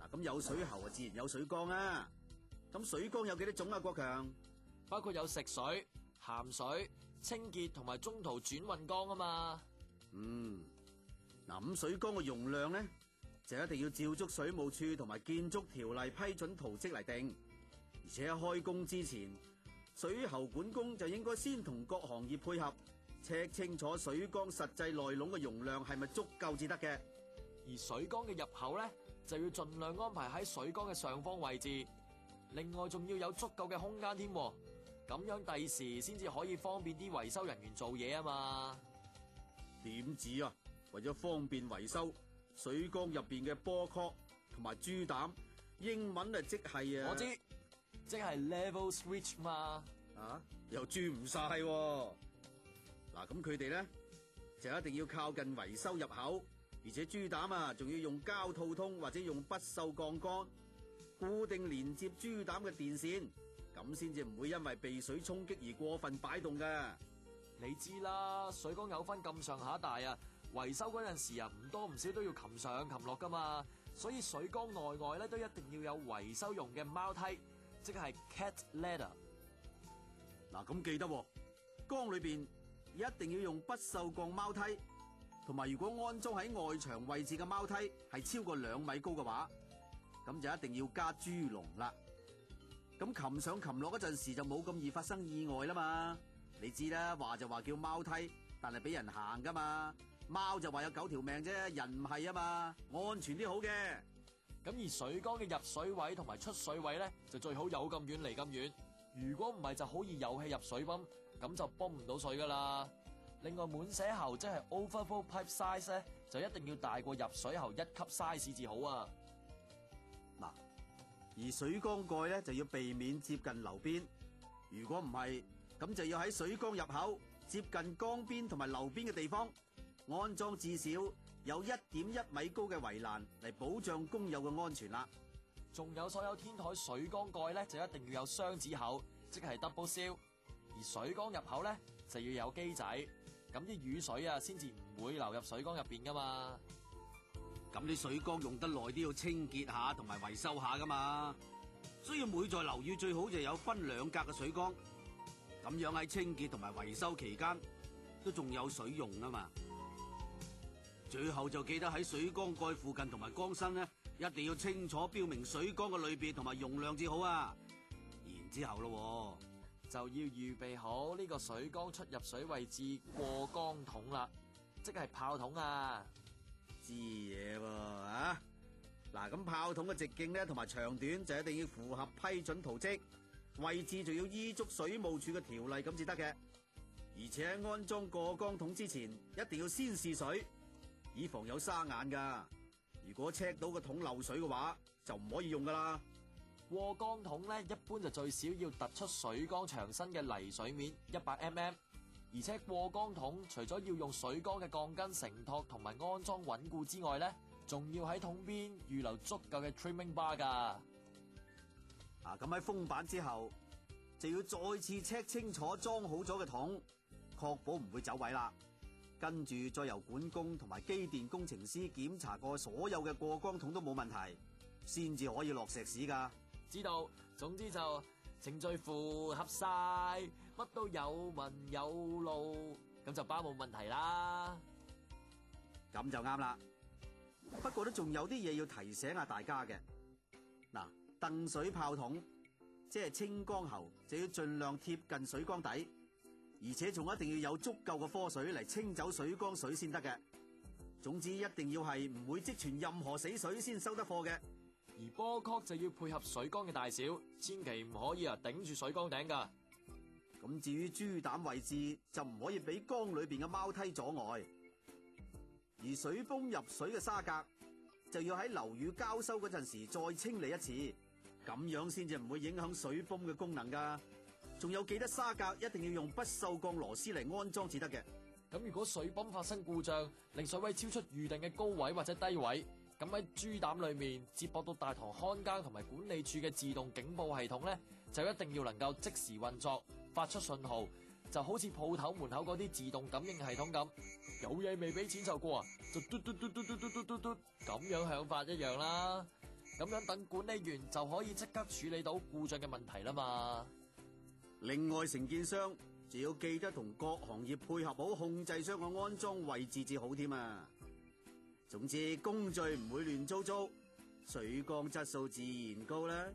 嗱，咁有水喉啊，自然有水缸啊。咁水缸有幾多種啊？國強？包括有食水、鹹水、清潔同埋中途轉運缸啊嘛。嗱，咁水缸嘅容量咧，就一定要照足水務署同埋建築條例批准圖則嚟定，而且喺開工之前，水喉管工就應該先同各行業配合，check清楚水缸實際內籠嘅容量係咪足夠至得嘅。而水缸嘅入口咧，就要盡量安排喺水缸嘅上方位置，另外仲要有足夠嘅空間添，咁樣第時先至可以方便啲維修人員做嘢啊嘛。點止啊？為咗方便維修，水缸入邊嘅波殼同埋珠膽，英文啊即係我知，即係 level switch 嘛。又轉唔晒。嗱，咁佢哋咧就一定要靠近維修入口，而且珠膽啊仲要用膠套通或者用不鏽鋼桿固定連接珠膽嘅電線，咁先至唔會因為被水衝擊而過分擺動㗎。你知啦，水缸有分咁上下大啊，維修嗰陣時啊，唔多唔少都要擒上擒落噶嘛，所以水缸內外咧都一定要有維修用嘅貓梯，即係 cat ladder。嗱，咁記得缸裏邊一定要用不鏽鋼貓梯，同埋如果安裝喺外牆位置嘅貓梯係超過2米高嘅話，咁就一定要加豬籠啦。咁擒上擒落嗰陣時就冇咁易發生意外啦嘛。你知啦，話就話叫貓梯，但係俾人行噶嘛。貓就話有9條命啫，人唔係啊嘛，安全啲好嘅。咁而水缸嘅入水位同埋出水位咧，就最好有咁遠離咁遠。如果唔係，就好易有氣入水泵，咁就泵唔到水噶啦。另外滿瀉喉即係 overflow pipe size 咧，就一定要大過入水喉1級 size 至好啊。嗱，而水缸蓋咧就要避免接近流邊，如果唔係，咁就要喺水缸入口接近缸邊同埋流邊嘅地方安裝至少有1.1米高嘅圍欄嚟保障工友嘅安全啦。仲有所有天台水缸蓋咧就一定要有雙子口，即係 double seal。而水缸入口咧就要有機仔，咁啲雨水啊先至唔會流入水缸入邊噶嘛。咁啲水缸用得耐都要清潔下同埋維修下噶嘛，所以每座樓宇最好就有分2格嘅水缸，咁樣喺清潔同埋維修期間都仲有水用啊嘛。最後就記得喺水缸蓋附近同埋缸身咧，一定要清楚標明水缸嘅類別同埋容量至好啊。然之後咯，就要預備好呢個水缸出入水位置過缸筒啦，即係炮筒啊。知嘢喎嗱，咁炮筒嘅直徑咧同埋長短就一定要符合批准圖則，位置就要依足水務署嘅條例咁至得嘅。而且喺安裝過缸筒之前，一定要先試水，以防有沙眼噶。如果 check 到個桶漏水嘅話，就唔可以用噶啦。過缸筒咧，一般就最少要突出水缸牆身嘅泥水面100 mm， 而且過缸筒除咗要用水缸嘅鋼筋承托同埋安裝穩固之外咧，仲要喺桶邊預留足夠嘅 trimming bar 噶。咁喺封板之後，就要再次 check 清楚裝好咗嘅桶，確保唔會走位啦。跟住再由管工同埋機電工程師檢查過所有嘅過缸筒都冇問題，先至可以落石屎噶。知道，總之就程序符合晒，乜都有紋有路，咁就包冇問題啦。咁就啱啦。不過都仲有啲嘢要提醒下大家嘅。嗱，鄧水炮筒即係清缸喉，就要盡量貼近水缸底，而且仲一定要有足夠嘅科水嚟清走水缸水先得嘅。總之一定要係唔會積存任何死水先收得貨嘅。而波殼就要配合水缸嘅大小，千祈唔可以頂住水缸頂噶。咁至於珠膽位置就唔可以俾缸裏邊嘅貓梯阻礙，而水泵入水嘅沙格就要喺樓宇交收嗰陣時再清理一次，咁樣先至唔會影響水泵嘅功能噶。仲有記得沙格一定要用不鏽鋼螺絲嚟安裝至得嘅。咁如果水泵發生故障，令水位超出預定嘅高位或者低位，咁喺珠膽裏面接駁到大堂看更同埋管理處嘅自動警報系統咧，就一定要能夠即時運作，發出信號，就好似鋪頭門口嗰啲自動感應系統咁，有嘢未俾錢就過啊，就嘟嘟嘟嘟嘟嘟嘟嘟嘟咁樣響法一樣啦。咁樣等管理員就可以即刻處理到故障嘅問題啦嘛。另外，承建商就要記得同各行業配合好控制箱嘅安裝位置至好添啊。總之工序唔會亂糟糟，水缸質素自然高啦。